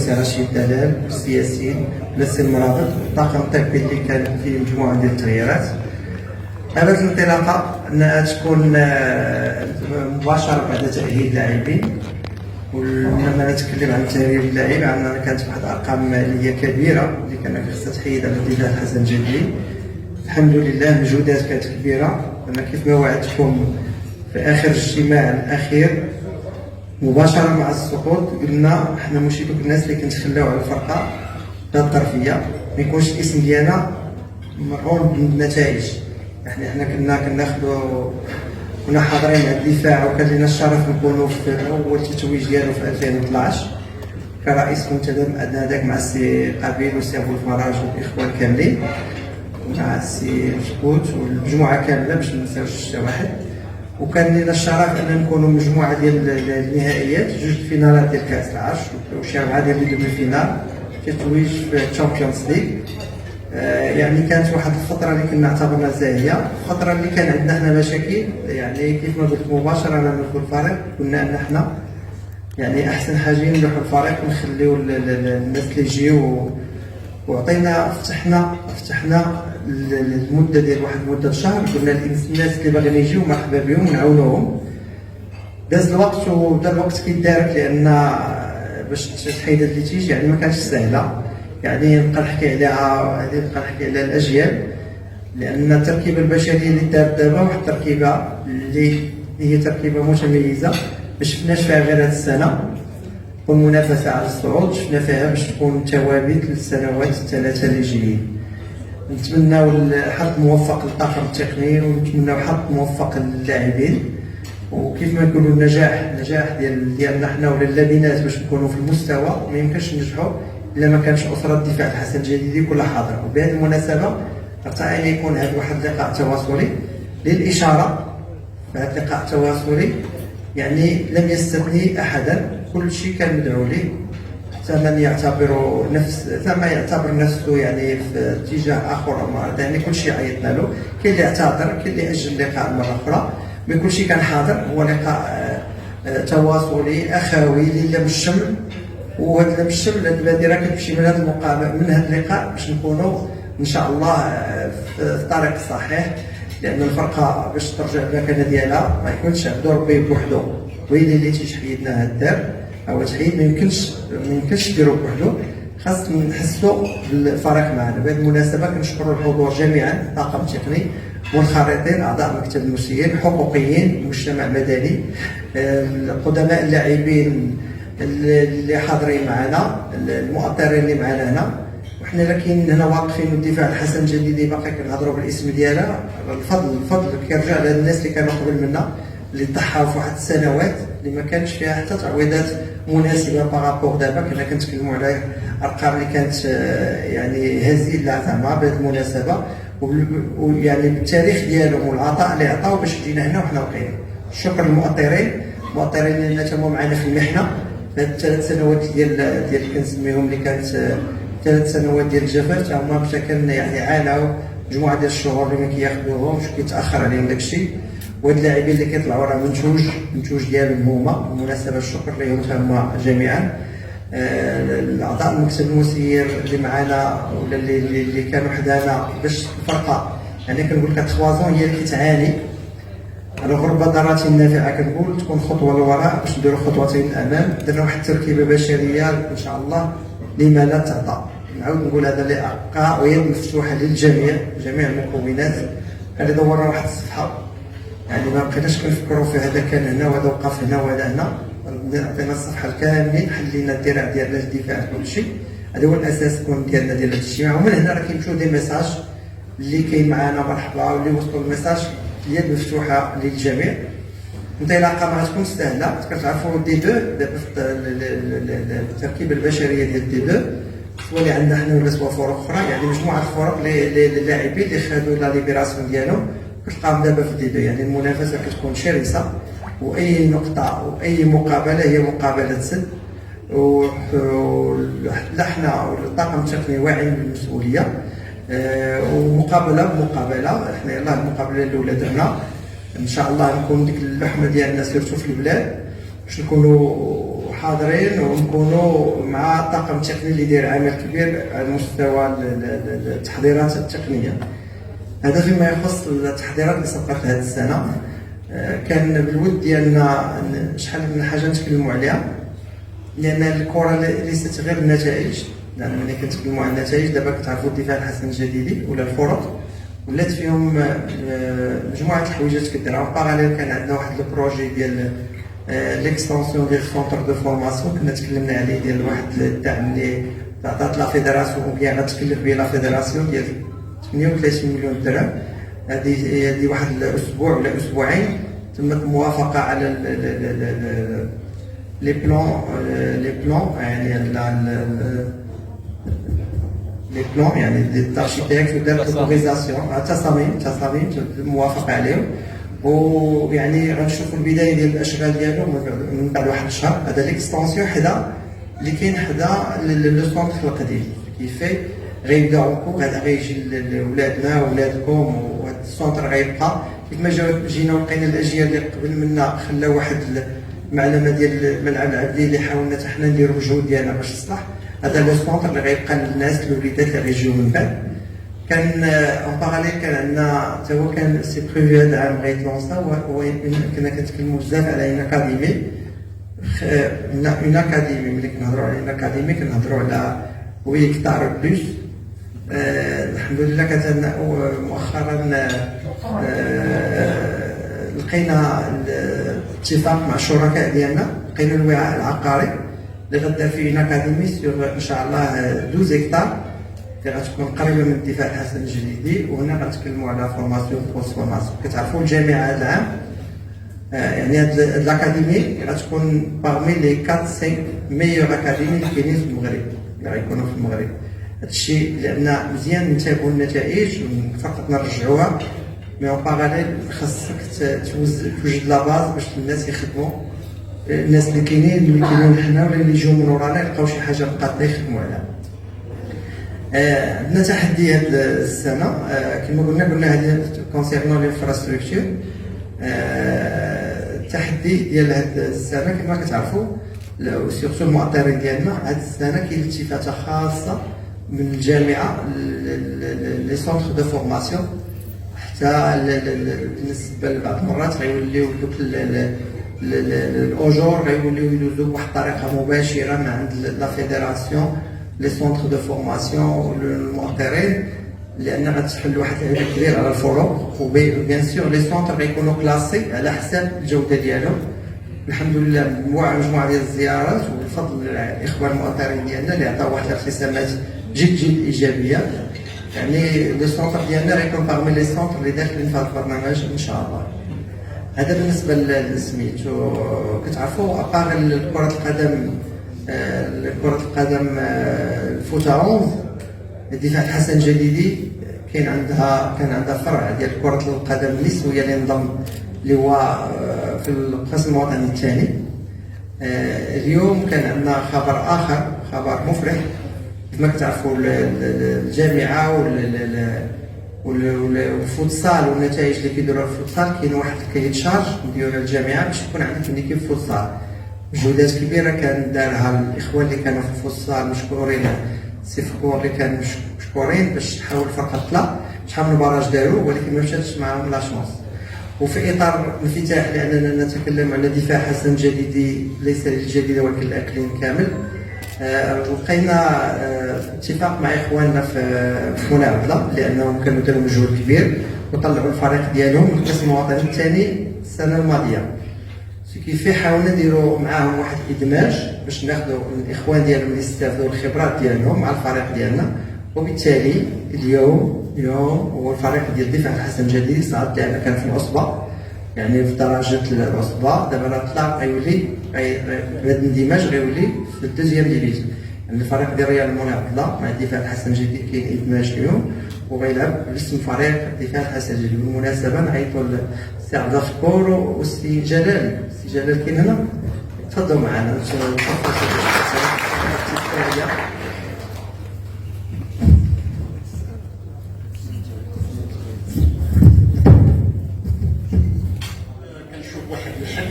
السي رشيد دلال والسي ياسين والسي المرابط والطاقم الطبي اللي كان فيه مجموعه ديال التغييرات. هذه الانطلاقه انها تكون مباشره بعد تاهيل اللاعبين. ولما نتكلم عن تاهيل اللاعب عندنا كانت واحد الارقام ماليه كبيره اللي كان خصها تحيد على الاتحاد الحسن جدلي. الحمد لله المجهودات كانت كبيره. انا كيف ما وعدتكم في اخر الاجتماع الاخير مباشره مع السقوط قلنا حنا ماشي دوك الناس اللي كنتخلاو على الفرقه ذات الطرفيه، ما يكونش الاسم ديالنا مرهون بالنتائج. يعني حنا كنا حاضرين على الدفاع وكان لنا الشرف نكونوا في اول تتويج ديالو في 2012 كرئيس منتدى هذاك مع السي قابيل والسي ابو الفراج والاخوان كاملين مع السي سكوت والمجموعه كامله باش ما ننساوش حتى واحد. وكان لنا الشرف ان نكونوا مجموعه ديال النهائيات، جوج فينالات ديال كاس العرش وشي 4 ديال لي دوبل فينال تتويج في الشامبيونز ليغ. يعني كانت واحد الفتره اللي كنا اعتبرنا زاهيه، الفتره اللي كان عندنا حنا مشاكل. يعني كيف ما قلت مباشره انا ندخل الفريق قلنا ان حنا يعني احسن حاجه نروحوا الفريق ونخليو الناس اللي يجيو. وعطينا فتحنا المده ديال واحد المده شهر، قلنا الناس اللي باغيين يجيو مرحبا بهم ونعاونوهم. داز الوقت وبدا الوقت كيدارك لان باش تحيد هاد النتيجه يعني ما كانتش سهله. يعني نبقى نحكي على الاجيال، لان التركيبه البشريه اللي دارت دابا واحد التركيبه اللي هي تركيبه متميزه ما شفناش فيها غير هاد السنه والمنافسه على الصعود، شفنا فيها باش تكون ثوابت للسنوات الثلاثه اللي جايين. نتمناو حظ موفق للطاقم التقني ونتمناو حظ موفق للاعبين. وكيف ما نقولوا النجاح ديالنا حنا ولا اللبنات باش نكونوا في المستوى ما يمكنش ننجحوا الا ما كانش اسره الدفاع الحسن الجديدي كلها حاضره. وبهذه المناسبه ارتأى ان يكون هذا واحد اللقاء تواصلي للاشاره. فهذا اللقاء التواصلي يعني لم يستثني احدا، كل شيء كان مدعو ليه، حتى من يعتبر نفسه يعني في اتجاه اخر او مرض. يعني كل شيء عيطنا له، كاين اللي اعتذر، كاين اللي اجل اللقاء مره اخرى، من كل شيء كان حاضر. هو لقاء تواصلي اخوي لله بالشمل. وهذا اللي بالشمل هذه البادره كتمشي من هذا المقابله من هذا اللقاء باش نكونوا ان شاء الله في الطريق الصحيح. لان الفرقه باش ترجع للمكانه ديالها ما يكونش عبدو ربي بوحدو، ويلي اللي تيحيدنا هاد الدار او تحيد ما يمكنش ديرو بوحدو، خاص نحسوا بالفريق معنا. بهذه المناسبه كنشكروا الحضور جميعا، الطاقم التقني، منخرطين، اعضاء مكتب المسيرين، حقوقيين، مجتمع مدني، قدماء اللاعبين اللي حاضرين معنا، المؤطرين اللي معنا هنا. وحنا لكن هنا واقفين والدفاع الحسن الجديدي باقي كنهضروا بالاسم ديالها. الفضل كيرجع لهاد الناس اللي كانوا قبل منا، اللي ضحاو في واحد السنوات اللي ما كانش فيها حتى تعويضات مناسبه بارابور دابا. كنا كنتكلموا على ارقام اللي كانت يعني هزيله زعما بهذه المناسبه، ويعني بالتاريخ ديالهم والعطاء اللي عطاو باش جينا هنا وحنا واقعين. الشكر للمؤطرين اللي تموا معنا في المحنه في هاد 3 سنوات ديال كنسميهم اللي كانت 3 سنوات ديال الجفاف. تا هما مشى كان يعني عانوا مجموعه ديال الشهور اللي ما كياخذوهمش وكيتاخر عليهم داكشي. وهاد اللاعبين اللي كيطلعوا راه منتوج ديالهم هما. بالمناسبه الشكر لهم هما جميعا. الاعضاء المكتب المسير اللي معنا ولا اللي كانوا حدانا باش الفرقه يعني كنقول لك 3 هي اللي كتعاني على غربة ضارات نافعه. كنقول تكون خطوه للوراء باش نديروا خطوتين للامام. درنا واحد التركيبه بشريه ان شاء الله لما لا تعطى. نعاود نقول هذا لقاء ويد مفتوحه للجميع، جميع المكونات. اللي دورنا واحد الصفحه يعني ما بقيناش كنفكروا في هذا كان هنا وهذا وقف هنا وهذا هنا. عطينا الصفحه كاملين، حلينا الدرع ديالنا الدفاع كل شيء. هذا هو الاساس كون ديالنا ديال هذا الاجتماع. ومن هنا راه كيمشيو دي ميساج اللي كاين معنا مرحبا، واللي وصلوا الميساج اليد مفتوحه للجميع. انطلاقه ما غتكونش سهله. كتعرفوا دي 2 دابا التركيبه البشريه ديال دي 2 سواء اللي عندنا حنا ولا سواء فرق اخرى. يعني مجموعه الفرق للاعبين اللي خدوا لا ليبراسيون ديالهم كتلقاهم دابا في دي 2. يعني المنافسه كتكون شرسه، واي نقطه واي مقابله هي مقابله سد. لا حنا والطاقم التقني واعيين بالمسؤوليه. ومقابله بمقابله احنا يلاه المقابله الاولى درنا ان شاء الله نكون ديك اللحمه ديالنا سيرتو في البلاد باش نكونوا حاضرين ونكونوا مع الطاقم التقني اللي داير عمل كبير على مستوى التحضيرات التقنيه. هذا فيما يخص التحضيرات اللي سبقت هذه السنه. كان بالود ديالنا شحال من حاجه نتكلموا عليها، لان الكره ليست غير النتائج، لان ملي كنتكلموا على النتائج دابا كتعرفوا الدفاع الحسن الجديدي ولا الفرق ولات فيهم مجموعه الحويجات كديرها. باراليل كان عندنا واحد البروجي ديال ليكستونسيون ديال سونتر دو فورماسيون كنا تكلمنا عليه، ديال واحد الدعم اللي عطات لا فيدراسيون وكاين غتكلف به لا فيدراسيون ديال 38 مليون درهم. هذه واحد الاسبوع ولا اسبوعين تمت الموافقه على لي بلون يعني لي بلون يعني دي تارشيتيكت ودار اوتوريزاسيون تصاميم الموافقه عليهم، ويعني غنشوفوا البدايه ديال الاشغال ديالهم من بعد واحد الشهر. هذا ليكستونسيون حدا اللي كاين حدا لو سونتر القديم كيفاه غيبدا عقوق. هذا غيجي لولادنا ولادكم، وهذا السونتر غيبقى كيف ما جينا ولقينا الاجيال اللي قبل منا خلاو واحد المعلمه ديال الملعب العبدي اللي حاولنا حتى حنا نديروا الجهود ديالنا باش تصلح. هذا لو سونتر اللي غيبقى للناس الوليدات اللي غيجيو من بعد. كان اون باراليل كان عندنا حتى هو كان سي بريفي هذا العام غيتلونسا، هو كنا كنتكلموا بزاف على اون اكاديمي. اون اكاديمي ملي كنهضروا على اون اكاديمي كنهضروا على ويكتار بلوس. الحمد لله كان مؤخرا لقينا الاتفاق مع الشركاء ديالنا، لقينا الوعاء العقاري اللي غدار فيه اون اكاديمي سيغ ان شاء الله 12 هكتار اللي غتكون قريبه من الدفاع الحسن الجديدي. وهنا غنتكلموا على فورماسيون بوست فورماسيون. كتعرفوا الجامعه هذا العام يعني هاد الاكاديمي غتكون باغمي لي 4 5 ميور اكاديمي اللي كاينين في المغرب اللي غيكونوا في المغرب. هذا الشيء لان مزيان نتابعوا النتائج فقط نرجعوها، مي اون باراليل خاصك توجد لا باز باش الناس يخدموا، الناس اللي كاينين حنا ولا اللي يجيو من ورانا يلقاو شي حاجه مقاده يخدموا عليها. عندنا تحدي هذه السنه كما قلنا هذه كونسيرنون للانفراستركتور. التحدي ديال هذه السنه كما كتعرفوا سيرتو المؤطرين ديالنا هذه السنه كاين التفاته خاصه من الجامعه لي سونتر دو فورماسيون، حتى بالنسبه لبعض المرات غيوليو دوك الاجور غيوليو يدوزو بواحد الطريقه مباشره من عند لا فيدراسيون لي سونتر دو فورماسيون والمؤطرين، لان غتحل واحد العبء كبير على الفروع. وبيان سور لي سونتر غيكونوا كلاسي على حساب الجوده ديالهم. الحمد لله مجموعه ديال الزيارات وبفضل الاخوان المؤطرين ديالنا اللي عطاو واحد الخصامات جد ايجابيه. يعني لي سونتر ديالنا غيكون باغمي لي سونتر اللي داخلين في هذا البرنامج ان شاء الله. هذا بالنسبه لسميتو. كتعرفوا ابار كرة القدم الفوت 11 الدفاع الحسن الجديدي كان عندها فرع ديال كرة القدم النسوية اللي انضم اللي هو في القسم الوطني الثاني. اليوم كان عندنا خبر اخر، خبر مفرح. كما كتعرفوا الجامعه والفوتسال والنتائج اللي كيديروها الفوتسال، كاين واحد الكيد شارج نديروها للجامعه باش يكون عندك من كيف فوتسال. مجهودات كبيره كان دارها الاخوان اللي كانوا في الفوتسال مشكورين، سي فكور اللي كانوا مشكورين باش تحاول الفرقه تطلع. شحال من براج داروا ولكن ما مشاتش معاهم لا شونس. وفي اطار انفتاح لاننا نتكلم على دفاع حسن جديدي ليس للجديد ولكن الاكلين كامل، لقينا اتفاق مع اخواننا في مناوله لانهم كانوا داروا مجهود كبير وطلعوا الفريق ديالهم من القسم الوطني الثاني السنه الماضيه. كيفاه حاولنا نديروا معاهم واحد الادماج باش ناخذوا الاخوان ديالهم اللي يستافدوا الخبرات ديالهم مع الفريق ديالنا. وبالتالي اليوم هو الفريق ديال الدفاع الحسن الجديدي صعد لان كان في العصبه، يعني في درجه العصبه. دابا طلع غيولي هذا الاندماج غيولي في الدوزيام ديفيزيون. يعني الفريق ديال ريال المناضله مع الدفاع الحسن الجديدي كاين ادماج اليوم وغيلعب باسم فريق الدفاع الحسن الجديدي. بالمناسبه نعيطوا للسي عبد الشكور والسي جلال. السي جلال كاين هنا، تفضلوا معنا.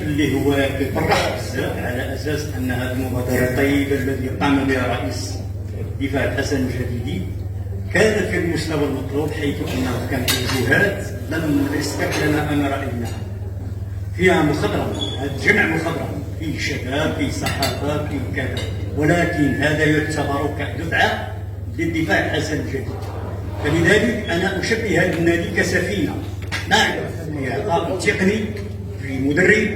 اللي هو كيفرح بزاف على اساس ان هذه المبادره الطيبه التي قام بها رئيس الدفاع الحسن الجديدي كانت في المستوى المطلوب، حيث انه كان في جهات لم يسبق لنا ان رايناها فيها مخضرم، هذا جمع مخضرم، فيه شباب، فيه صحافه، فيه كذا، ولكن هذا يعتبر كدفعه للدفاع الحسن الجديد. فلذلك انا اشبه هذا النادي كسفينه، نعم فيها طاقم تقني، في مدرب،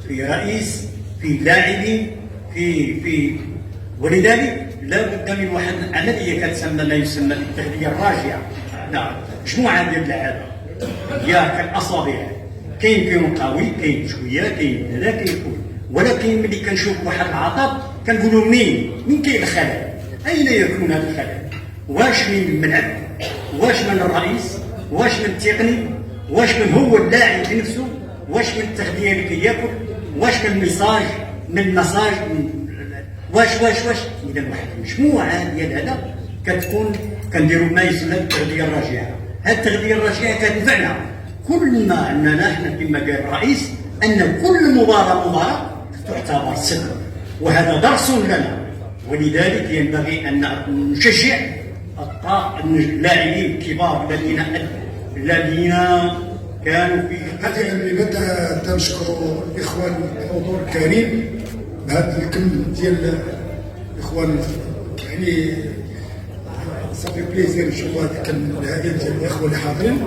في رئيس، في لاعبين، في ولذلك لا بد من واحد العمليه كتسمى ما يسمى بالتغذيه الراجعه. نعم مجموعه ديال اللعابه هي كالاصابع، كاين فيهم قوي، كاين شويه، كاين لا، كاين كل، ولكن ملي كنشوف واحد العطب كنقولوا من كاين الخلل؟ اين يكون هذا الخلل؟ واش من الملعب؟ واش من الرئيس؟ واش من التقني؟ واش من هو اللاعب بنفسه؟ واش من التغذيه اللي كياكل؟ واش من الميساج؟ من المساج؟ واش اذا واحد المجموعه ديال هذا كتكون كنديروا ما يسمى التغذيه الراجعه. هذه التغذيه الراجعه كتنفعنا كل ما اننا احنا كما قال الرئيس ان كل مباراه تعتبر سبب، وهذا درس لنا، ولذلك ينبغي ان نشجع اللاعبين الكبار الذين كانوا في اللي بدا تنشكر الاخوان الحضور الكريم بهذا الكم ديال الاخوان، يعني صافي بليزير نشوفوا هذا الكم الهائل ديال الاخوه اللي حاضرين.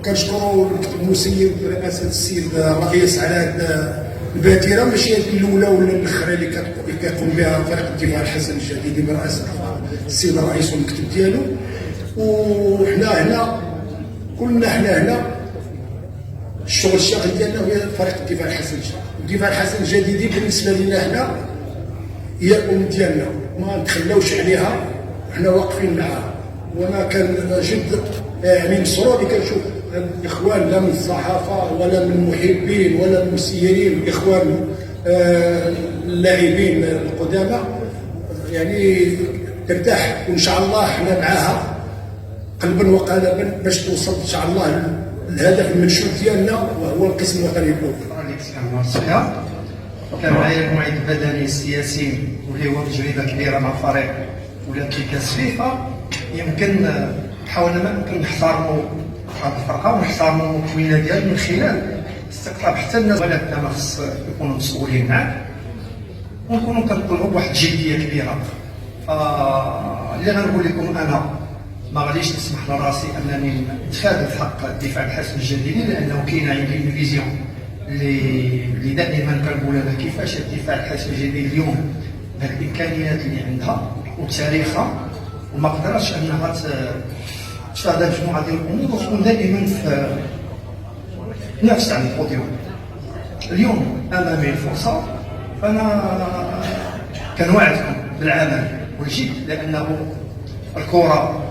كنشكروا المسير برئاسه السيد الرئيس على هذه الباتره، ماشي هذه الاولى ولا الاخرى اللي كيقوم بها فريق الدفاع الحسن الجديدي برئاسه السيد الرئيس والمكتب ديالو. وحنا هنا كلنا هنا الشغل الشاغل ديالنا هو فريق الدفاع الحسن الجديدي. الدفاع الحسن الجديدي بالنسبه لنا هنا هي الام ديالنا، ما نتخلاوش عليها، حنا واقفين معاها. وانا كان جد يعني مسرور اللي كنشوف الاخوان لا من الصحافه ولا من المحبين ولا المسيرين، الاخوان اللاعبين القدامى، يعني ترتاح. وان شاء الله حنا معاها قلبا وقالبا باش توصل ان شاء الله الهدف المنشود ديالنا وهو القسم الوطني الاول. كان معايا المعيد البدني السياسي واللي هو تجربه كبيره مع الفريق ولكن كصفيفه يمكن حاولنا ما يمكن نحترموا هذه الفرقه ونحترموا المكونه ديالها من خلال استقطاب حتى الناس، ولكن خص يكونوا مسؤولين معاك ونكونوا كنطلعوا بواحد الجديه كبيره. اللي غنقول لكم انا ما غاديش نسمح لراسي انني نتفادى في حق الدفاع الحسن الجديدي، لانه كاين عندي الفيزيون اللي دائما كنقول انا كيفاش الدفاع الحسن الجديدي اليوم بهذه الامكانيات اللي عندها وتاريخها، وما قدرتش انها تتفادى مجموعه ديال الامور وتكون دائما في نفس عن البوديوم. اليوم امامي الفرصه، فانا كنوعدكم بالعمل والجد، لانه الكره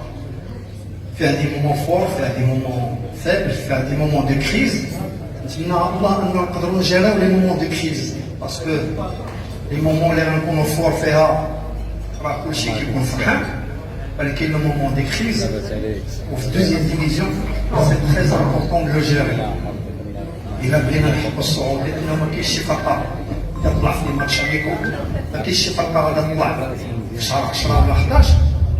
فيها دي مومون فور، فيها دي مومون فابل، فيها دي مومون دو كريز. نتمنى الله انه نقدروا نجراو لي مومون دو كريز، باسكو لي مومون اللي غنكونوا فور فيها راه كلشي كيكون فرحان، ولكن لو مومون دي كريز وفي الدوزيام ديفيزيون سي تري امبورطون دو لو جيري. الا بغينا نحققوا الصعود، لانه ما كاينش شي فرقه تطلع في ماتش اميكو، ما كاينش شي فرقه غادا تطلع في شهر 10 ولا 11،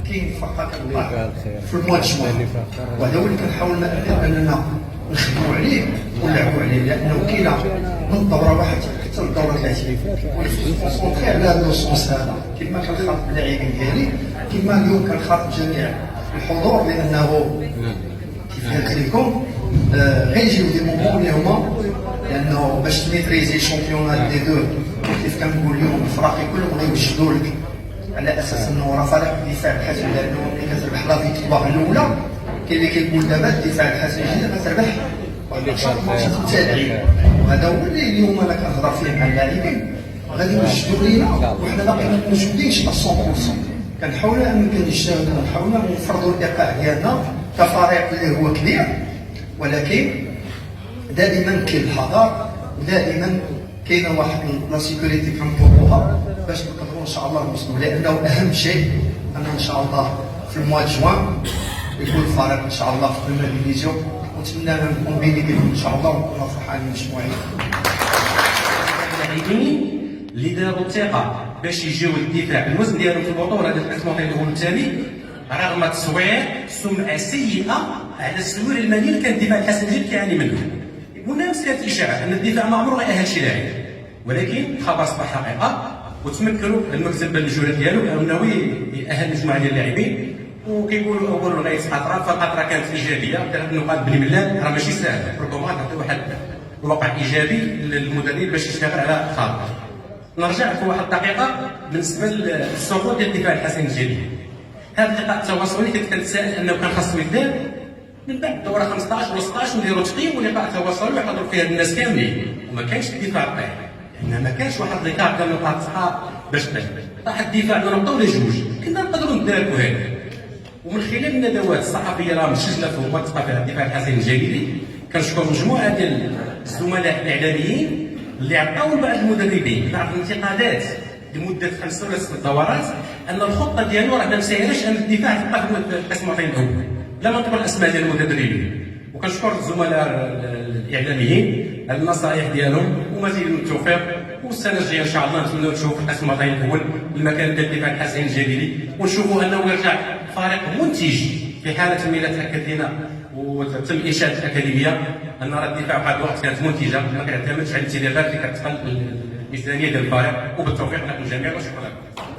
كاين فرقه كتطلع في المواد جوان، وهذا هو اللي كنحاول اننا نخدموا عليه ونلعبوا عليه، لانه كاينه من دوره واحد حتى للدوره 30 ونكونسونطري على هذا السونس هذا. كما كنخاطب اللاعبين ديالي، كما اليوم كنخاطب جميع الحضور، لانه كيف قلت لكم غيجيو دي مومون اللي هما، لانه باش تميتريزي شامبيونات دي دو كيف كنقول اليوم الفراقي كلهم غيوجدوا لك على اساس انه راه فريق الدفاع الحسن، لانه ملي كتربح لا فيكتوار الاولى كاين اللي كيقول دابا الدفاع الحسن الجديد غتربح 10 ماتشات متتابعين، وهذا هو اللي اليوم انا كنهضر فيه مع اللاعبين غادي يوجدوا لينا، وحنا باقي ما موجودينش 100%. كنحاولوا نجتهدوا ونحاولوا نفرضوا الايقاع ديالنا كفريق اللي هو كبير، ولكن دائما كاين الحذر، ودائما كاينه واحد لا سيكوريتي كنطلبوها باش نقدروا ان شاء الله نوصلوا، لانه اهم شيء ان ان شاء الله في المواد جوان يكون الفريق ان شاء الله في البريمير ديفيزيون، ونتمنى نكون بيني وبينكم ان شاء الله ونكونوا فرحانين مجموعين. اللاعبين اللي داروا الثقه باش يجيو للدفاع بالوزن ديالهم في البطوله هذا الكلاسمون الاول والثاني، رغم تصوير سمعه سيئه على السيور الماليه اللي كان الدفاع الحسن جد كيعاني منه. والناس كانت اشاعه ان الدفاع ما عمره غيأهل شي لاعب، ولكن الخبر اصبح حقيقه، وتمكنوا المكتب الجهود ديالو انه يأهل مجموعه ديال اللاعبين. وكيقولوا اول غايه قطره، فالقطره كانت ايجابيه، 3 نقاط بن ملال راه ماشي سهل، ربما تعطي واحد الواقع ايجابي للمدرب باش يشتغل على خاطر. نرجع في واحد الدقيقه بالنسبه للسقوط ديال الدفاع الحسن الجديد. هذا اللقاء التواصلي كنت كنتسائل انه كان خاصو يدار من بعد الدوره 15 و 16 ونديروا تقييم ولقاء تواصلي ويحضروا فيه الناس كاملين، وما كانش الدفاع طايح، لان ما كانش واحد اللقاء ديال نقاط صحاب باش طاح الدفاع من نقطه ولا جوج، كنا نقدروا نداركوا هذا. ومن خلال الندوات الصحفيه راه مسجله في المنطقه فيها الدفاع الحسن الجليلي، كنشكر مجموعه ديال الزملاء الاعلاميين اللي عطاو لبعض المدربين بعض الانتقادات لمده 5 ولا 6 دورات ان الخطه ديالو راه ما مسيرش ان الدفاع تبقى في القسمتين الاول، لا نذكر الاسماء ديال المدربين. وكنشكر الزملاء الاعلاميين على النصائح ديالهم ومزيد من التوفيق. والسنه الجايه ان شاء الله نتمنوا نشوفوا القسمتين الاول المكان ديال الدفاع الحسن الجليلي، ونشوفوا انه يرجع فريق منتج في حاله ملي تاكد لنا وتم انشاء الاكاديميه ان راه الدفاع واحد الوقت كانت منتجه، ما كيعتمدش على الانتدابات اللي كتقل الميزانيه ديال الفريق. وبالتوفيق لكم جميعا وشكرا لكم.